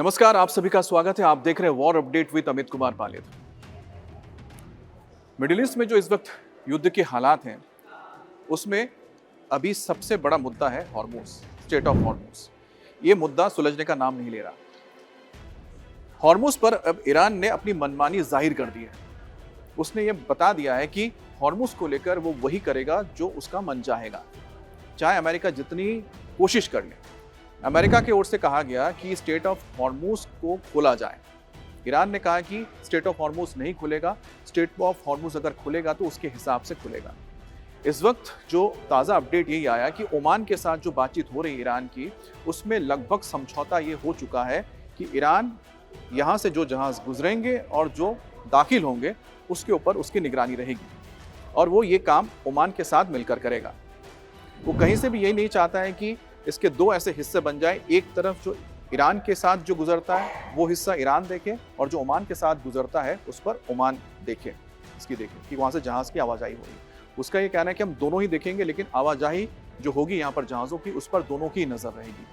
नमस्कार, आप सभी का स्वागत है। आप देख रहे हैं war update with Amit Kumar Palit. Middle east में जो इस वक्त युद्ध के हालात हैं, उसमें अभी सबसे बड़ा मुद्दा है हॉर्मुज, स्ट्रेट ऑफ हॉर्मुज। ये मुद्दा सुलझने का नाम नहीं ले रहा। हॉर्मुज पर अब ईरान ने अपनी मनमानी जाहिर कर दी है। उसने ये बता दिया है कि हॉर्मुज को लेकर वो वही करेगा जो उसका मन चाहेगा, चाहे अमेरिका जितनी कोशिश कर ले। अमेरिका की ओर से कहा गया कि स्ट्रेट ऑफ हॉर्मुज को खोला जाए। ईरान ने कहा कि स्ट्रेट ऑफ हॉर्मुज नहीं खुलेगा, स्ट्रेट ऑफ हॉर्मुज अगर खुलेगा तो उसके हिसाब से खुलेगा। इस वक्त जो ताज़ा अपडेट यही आया कि ओमान के साथ जो बातचीत हो रही है ईरान की, उसमें लगभग समझौता ये हो चुका है कि ईरान यहाँ से जो जहाज़ गुजरेंगे और जो दाखिल होंगे उसके ऊपर उसकी निगरानी रहेगी, और वो ये काम ओमान के साथ मिलकर करेगा। वो कहीं से भी यही नहीं चाहता है कि इसके दो ऐसे हिस्से बन जाए, एक तरफ जो ईरान के साथ जो गुजरता है वो हिस्सा ईरान देखे, और जो ओमान के साथ गुजरता है उस पर ओमान देखे, इसकी देखे कि वहाँ से जहाज़ की आवाजाही हो रही है। उसका ये कहना है कि हम दोनों ही देखेंगे, लेकिन आवाजाही जो होगी यहाँ पर जहाज़ों की, उस पर दोनों की नज़र रहेगी।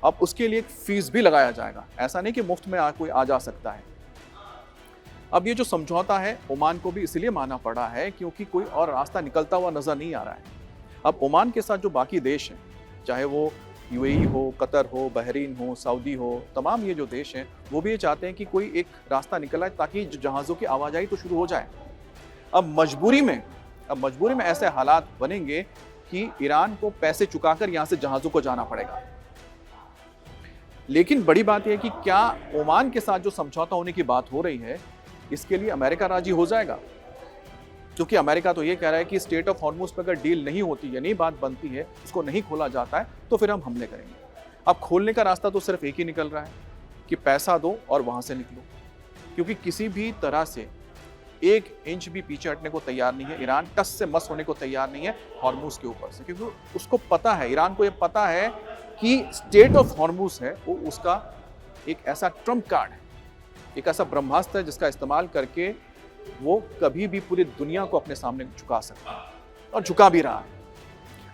अब उसके लिए एक फीस भी लगाया जाएगा, ऐसा नहीं कि मुफ्त में कोई आ जा सकता है। अब ये जो समझौता है ओमान को भी इसलिए मानना पड़ा है क्योंकि कोई और रास्ता निकलता हुआ नज़र नहीं आ रहा है। अब ओमान के साथ जो बाकी देश हैं, चाहे वो यूएई हो, कतर हो, बहरीन हो, सऊदी हो, तमाम ये जो देश हैं, वो भी ये चाहते हैं कि कोई एक रास्ता निकला है ताकि जहाज़ों की आवाजाही तो शुरू हो जाए। अब मजबूरी में ऐसे हालात बनेंगे कि ईरान को पैसे चुकाकर यहाँ से जहाज़ों को जाना पड़ेगा। लेकिन बड़ी बात यह है कि क्या ओमान के साथ जो समझौता होने की बात हो रही है, इसके लिए अमेरिका राजी हो जाएगा? क्योंकि अमेरिका तो ये कह रहा है कि स्ट्रेट ऑफ हॉर्मुज पर अगर डील नहीं होती, यानी बात बनती है, उसको नहीं खोला जाता है, तो फिर हम हमले करेंगे। अब खोलने का रास्ता तो सिर्फ एक ही निकल रहा है कि पैसा दो और वहां से निकलो, क्योंकि किसी भी तरह से एक इंच भी पीछे हटने को तैयार नहीं है। ईरान टस से मस होने को तैयार नहीं है हॉर्मुज के ऊपर से, क्योंकि उसको पता है, ईरान को यह पता है कि स्ट्रेट ऑफ हॉर्मुज है वो उसका एक ऐसा ट्रम्प कार्ड है, एक ऐसा ब्रह्मास्त्र है जिसका इस्तेमाल करके वो कभी भी पूरी दुनिया को अपने सामने झुका सकता है, और झुका भी रहा है।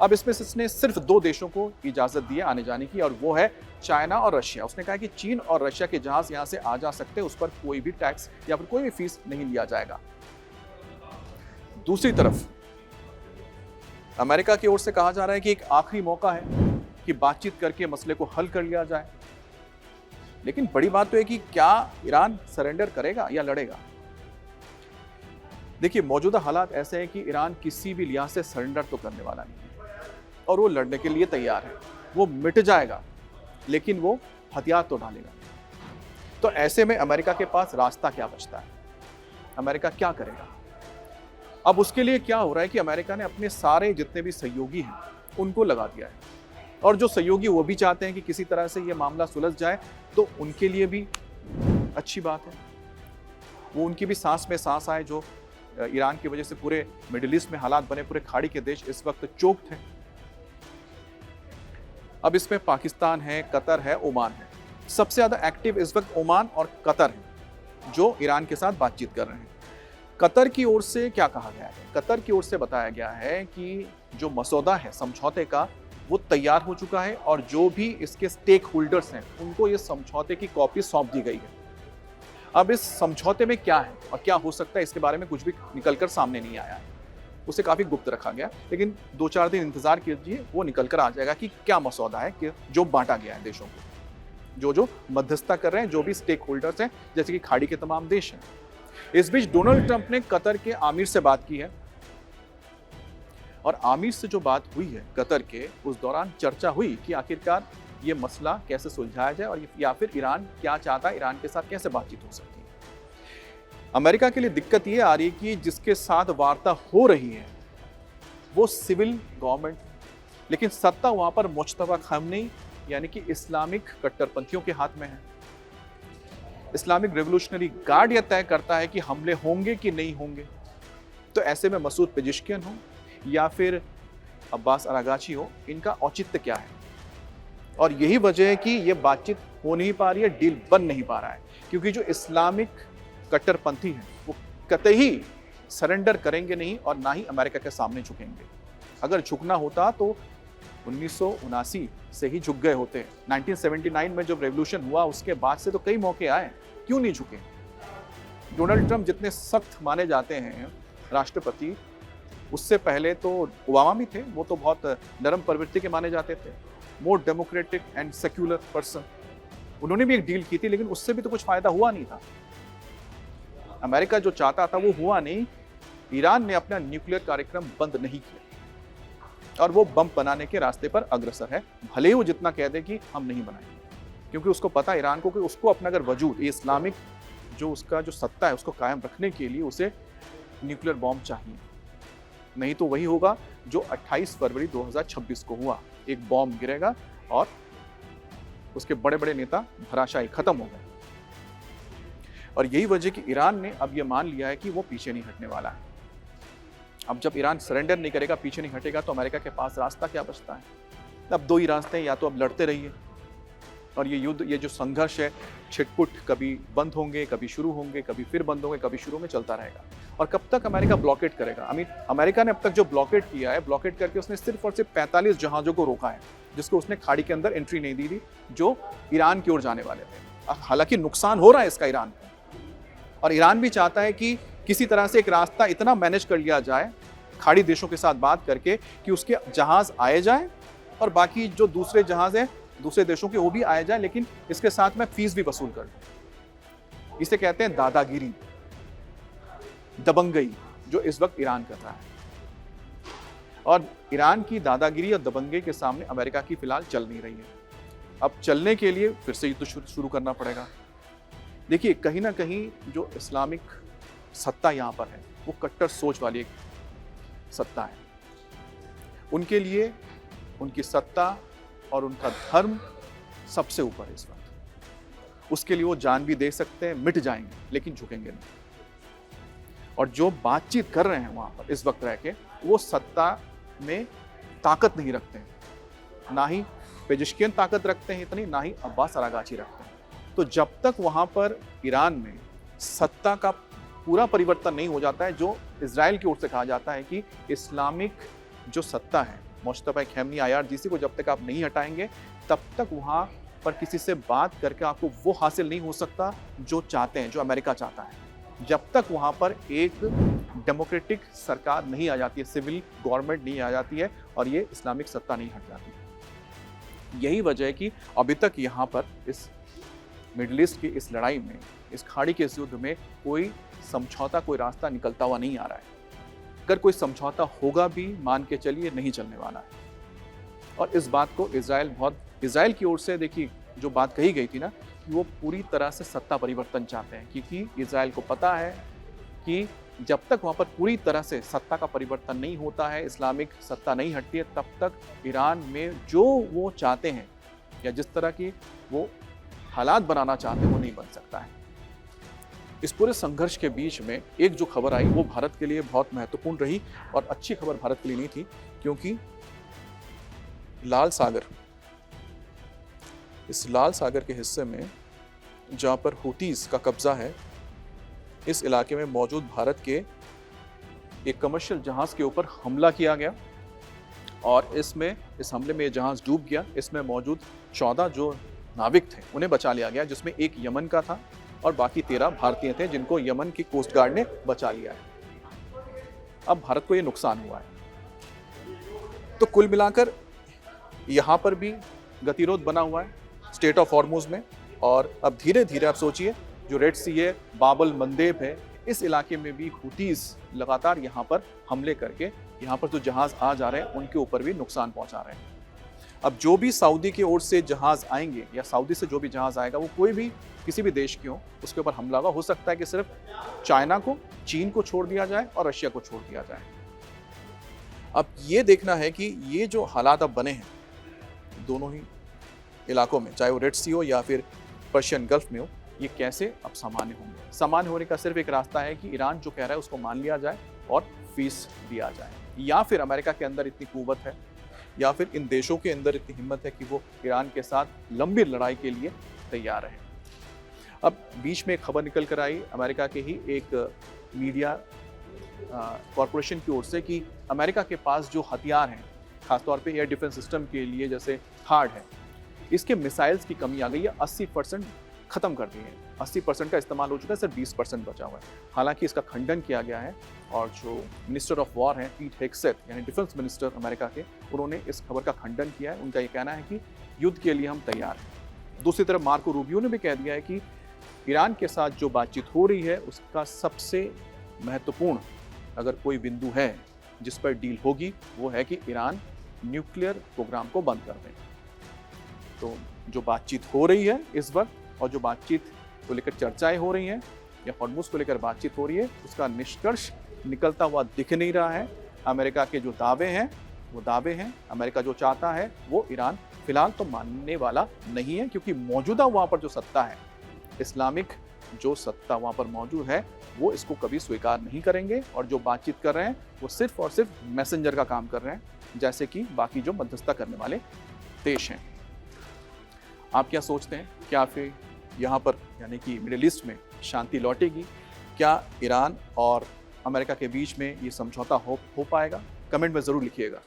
अब इसमें से इसने सिर्फ दो देशों को इजाजत दी है आने जाने की, और वो है चाइना और रशिया। उसने कहा कि चीन और रशिया के जहाज यहां से आ जा सकते हैं, उस पर कोई भी टैक्स या फिर कोई भी फीस नहीं लिया जाएगा। दूसरी तरफ अमेरिका की ओर से कहा जा रहा है कि एक आखिरी मौका है कि बातचीत करके मसले को हल कर लिया जाए। लेकिन बड़ी बात तो है कि क्या ईरान सरेंडर करेगा या लड़ेगा? देखिए, मौजूदा हालात ऐसे हैं कि ईरान किसी भी लिहाज से सरेंडर तो करने वाला नहीं है, और वो लड़ने के लिए तैयार है। वो मिट जाएगा, लेकिन वो हथियार तो डालेगा। तो ऐसे में अमेरिका के पास रास्ता क्या बचता है? अमेरिका क्या करेगा? अब उसके लिए क्या हो रहा है कि अमेरिका ने अपने सारे जितने भी सहयोगी हैं उनको लगा दिया है, और जो सहयोगी वो भी चाहते हैं कि किसी तरह से ये मामला सुलझ जाए, तो उनके लिए भी अच्छी बात है। वो उनकी भी सांस में सांस आए। जो ईरान की वजह से पूरे मिडिल ईस्ट में हालात बने, पूरे खाड़ी के देश इस वक्त चोक्ड हैं। अब इसमें पाकिस्तान है, कतर है, ओमान है। सबसे ज्यादा एक्टिव इस वक्त ओमान और कतर है, जो ईरान के साथ बातचीत कर रहे हैं। कतर की ओर से क्या कहा गया है? कतर की ओर से बताया गया है कि जो मसौदा है समझौते का, वो तैयार हो चुका है, और जो भी इसके स्टेक होल्डर्स हैं उनको ये समझौते की कॉपी सौंप दी गई है। अब इस समझौते में क्या है और क्या हो सकता है, इसके बारे में कुछ भी निकलकर सामने नहीं आया है। उसे काफी गुप्त रखा गया, लेकिन 2-4 दिन इंतजार कीजिए, वो निकलकर आ जाएगा कि क्या मसौदा है कि जो बांटा गया है देशों को, जो मध्यस्थता कर रहे हैं, जो भी स्टेक होल्डर्स हैं, जैसे कि खाड़ी के तमाम देश हैं। इस बीच डोनाल्ड ट्रंप ने कतर के आमिर से बात की है, और आमिर से जो बात हुई है कतर के, उस दौरान चर्चा हुई कि आखिरकार ये मसला कैसे सुलझाया जाए, और या फिर ईरान क्या चाहता है, ईरान के साथ कैसे बातचीत हो सकती है। अमेरिका के लिए दिक्कत ये आ रही है कि जिसके साथ वार्ता हो रही है वो सिविल गवर्नमेंट, लेकिन सत्ता वहां पर मुश्तबा खामनेई यानी कि इस्लामिक कट्टरपंथियों के हाथ में है। इस्लामिक रेवोल्यूशनरी गार्ड यह तय करता है कि हमले होंगे कि नहीं होंगे। तो ऐसे में मसूद पेजिशकियन हो या फिर अब्बास अरागाची हो, इनका औचित्य क्या है? और यही वजह है कि ये बातचीत हो नहीं पा रही है, डील बन नहीं पा रहा है, क्योंकि जो इस्लामिक कट्टरपंथी हैं वो कतई सरेंडर करेंगे नहीं, और ना ही अमेरिका के सामने झुकेंगे। अगर झुकना होता तो 1979 से ही झुक गए होते। 1979 में जब रेवोल्यूशन हुआ उसके बाद से तो कई मौके आए, क्यों नहीं झुके? डोनाल्ड ट्रंप जितने सख्त माने जाते हैं राष्ट्रपति, उससे पहले तो ओबामा भी थे, वो तो बहुत नरम प्रवृत्ति के माने जाते थे, मोर डेमोक्रेटिक एंड सेक्युलर पर्सन। उन्होंने भी एक डील की थी, लेकिन उससे भी तो कुछ फायदा हुआ नहीं था। अमेरिका जो चाहता था वो हुआ नहीं। ईरान ने अपना न्यूक्लियर कार्यक्रम बंद नहीं किया और वो बम बनाने के रास्ते पर अग्रसर है, भले ही वो जितना कह दे कि हम नहीं बनाएंगे, क्योंकि उसको पता है ईरान को कि उसको अपना अगर वजूद, ये इस्लामिक जो उसका जो सत्ता है उसको कायम रखने के लिए उसे न्यूक्लियर बॉम्ब चाहिए। नहीं तो वही होगा जो 28 फरवरी 2026 को हुआ, एक बॉम्ब गिरेगा और उसके बड़े बड़े नेता धराशायी खत्म हो गए। और यही वजह कि ईरान ने अब यह मान लिया है कि वो पीछे नहीं हटने वाला है। अब जब ईरान सरेंडर नहीं करेगा, पीछे नहीं हटेगा, तो अमेरिका के पास रास्ता क्या बचता है? अब दो ही रास्ते हैं, या तो अब लड़ते रहिए और ये युद्ध, ये जो संघर्ष है छिटपुट, कभी बंद होंगे, कभी शुरू होंगे, कभी फिर बंद होंगे, कभी शुरू में चलता रहेगा। और कब तक अमेरिका ब्लॉकेट करेगा? अमेरिका ने अब तक जो ब्लॉकेट किया है, ब्लॉकेट करके उसने सिर्फ और सिर्फ 45 जहाजों को रोका है, जिसको उसने खाड़ी के अंदर एंट्री नहीं दी थी, जो ईरान की ओर जाने वाले थे। हालांकि नुकसान हो रहा है इसका ईरान को, और ईरान भी चाहता है कि किसी तरह से एक रास्ता इतना मैनेज कर लिया जाए खाड़ी देशों के साथ बात करके कि उसके जहाज आए जाएं और बाकी जो दूसरे जहाज हैं दूसरे देशों के वो भी आए जाए, लेकिन इसके साथ में फीस भी वसूल कर दूं। इसे कहते हैं दादागिरी, दबंगई, जो इस वक्त ईरान कर रहा है। और ईरान की दादागिरी और दबंगई के सामने अमेरिका की फिलहाल चल नहीं रही है। अब चलने के लिए फिर से युद्ध शुरू करना पड़ेगा। देखिए, कहीं ना कहीं जो इस्लामिक सत्ता यहाँ पर है वो कट्टर सोच वाली एक सत्ता है। उनके लिए उनकी सत्ता और उनका धर्म सबसे ऊपर है इस वक्त। उसके लिए वो जान भी दे सकते हैं, मिट जाएंगे, लेकिन झुकेंगे नहीं। और जो बातचीत कर रहे हैं वहां पर इस वक्त रह के, वो सत्ता में ताकत नहीं रखते हैं, ना ही पेजिशकियन ताकत रखते हैं इतनी, ना ही अब्बास अरागाची रखते हैं। तो जब तक वहां पर ईरान में सत्ता का पूरा परिवर्तन नहीं हो जाता है, जो इजराइल की ओर से कहा जाता है कि इस्लामिक जो सत्ता है, मुश्तबा खेमनी IRGC को जब तक आप नहीं हटाएंगे, तब तक वहां पर किसी से बात करके आपको वो हासिल नहीं हो सकता जो चाहते हैं, जो अमेरिका चाहता है। जब तक वहां पर एक डेमोक्रेटिक सरकार नहीं आ जाती है, सिविल गवर्नमेंट नहीं आ जाती है और ये इस्लामिक सत्ता नहीं हट जाती। यही वजह है कि अभी तक यहाँ पर इस मिडिल ईस्ट की इस लड़ाई में, इस खाड़ी के इस युद्ध में कोई समझौता, कोई रास्ता निकलता हुआ नहीं आ रहा है। अगर कोई समझौता होगा भी, मान के चलिए नहीं चलने वाला है। और इस बात को इजराइल की ओर से, देखिए जो बात कही गई थी ना, कि वो पूरी तरह से सत्ता परिवर्तन चाहते हैं, क्योंकि इजराइल को पता है कि जब तक वहाँ पर पूरी तरह से सत्ता का परिवर्तन नहीं होता है, इस्लामिक सत्ता नहीं हटती है, तब तक ईरान में जो वो चाहते हैं या जिस तरह की वो हालात बनाना चाहते हैं वो नहीं बन सकता है। इस पूरे संघर्ष के बीच में एक जो खबर आई वो भारत के लिए बहुत महत्वपूर्ण रही, और अच्छी खबर भारत के लिए नहीं थी, क्योंकि लाल सागर, इस लाल सागर के हिस्से में जहाँ पर हुतीज का कब्जा है, इस इलाके में मौजूद भारत के एक कमर्शियल जहाज के ऊपर हमला किया गया और इस हमले में जहाज डूब गया। इसमें मौजूद 14 जो नाविक थे उन्हें बचा लिया गया, जिसमें एक यमन का था और बाकी 13 भारतीय थे, जिनको यमन की कोस्ट गार्ड ने बचा लिया है। अब भारत को ये नुकसान हुआ है। तो कुल मिलाकर यहाँ पर भी गतिरोध बना हुआ है स्टेट ऑफ हॉर्मुज में, और अब धीरे धीरे आप सोचिए जो रेड सी है, बाबल मंदेब है, इस इलाके में भी हुतीज लगातार यहाँ पर हमले करके यहाँ पर जो जहाज आ जा रहे हैं उनके ऊपर भी नुकसान पहुँचा रहे हैं। अब जो भी सऊदी की ओर से जहाज आएंगे या सऊदी से जो भी जहाज आएगा, वो कोई भी किसी भी देश की हो, उसके ऊपर हमला हो सकता है कि सिर्फ चाइना को, चीन को छोड़ दिया जाए और रशिया को छोड़ दिया जाए। अब ये देखना है कि ये जो हालात अब बने हैं दोनों ही इलाकों में, चाहे वो रेड सी हो या फिर पर्शियन गल्फ में हो, ये कैसे अब सामान्य होंगे। सामान्य होने का सिर्फ एक रास्ता है कि ईरान जो कह रहा है उसको मान लिया जाए और फीस दिया जाए, या फिर अमेरिका के अंदर इतनी कुव्वत है या फिर इन देशों के अंदर इतनी हिम्मत है कि वो ईरान के साथ लंबी लड़ाई के लिए तैयार है। अब बीच में एक खबर निकल कर आई अमेरिका के ही एक मीडिया कॉरपोरेशन की ओर से कि अमेरिका के पास जो हथियार हैं खासतौर पे एयर डिफेंस सिस्टम के लिए जैसे थार्ड है, इसके मिसाइल्स की कमी आ गई है, 80% खत्म कर दिए हैं। 80% का इस्तेमाल हो चुका है, सिर्फ 20% बचा हुआ है। हालांकि इसका खंडन किया गया है और जो मिनिस्टर ऑफ वॉर हैं पीट हेग्सेथ यानी डिफेंस मिनिस्टर अमेरिका के, उन्होंने इस खबर का खंडन किया है। उनका ये कहना है कि युद्ध के लिए हम तैयार हैं। दूसरी तरफ मार्को रूबियो ने भी कह दिया है कि ईरान के साथ जो बातचीत हो रही है उसका सबसे महत्वपूर्ण अगर कोई बिंदु है जिस पर डील होगी वो है कि ईरान न्यूक्लियर प्रोग्राम को बंद कर दें। तो जो बातचीत हो रही है इस वक्त और जो बातचीत को लेकर चर्चाएं हो रही हैं या हॉर्मुज़ को लेकर बातचीत हो रही है उसका निष्कर्ष निकलता हुआ दिख नहीं रहा है। अमेरिका के जो दावे हैं वो दावे हैं, अमेरिका जो चाहता है वो ईरान फिलहाल तो मानने वाला नहीं है, क्योंकि मौजूदा वहाँ पर जो सत्ता है, इस्लामिक जो सत्ता वहाँ पर मौजूद है, वो इसको कभी स्वीकार नहीं करेंगे और जो बातचीत कर रहे हैं वो सिर्फ और सिर्फ मैसेंजर का काम कर रहे हैं, जैसे कि बाकी जो मध्यस्थता करने वाले देश हैं। आप क्या सोचते हैं, क्या फिर यहाँ पर यानी कि मिडिल ईस्ट में शांति लौटेगी? क्या ईरान और अमेरिका के बीच में ये समझौता हो पाएगा? कमेंट में ज़रूर लिखिएगा।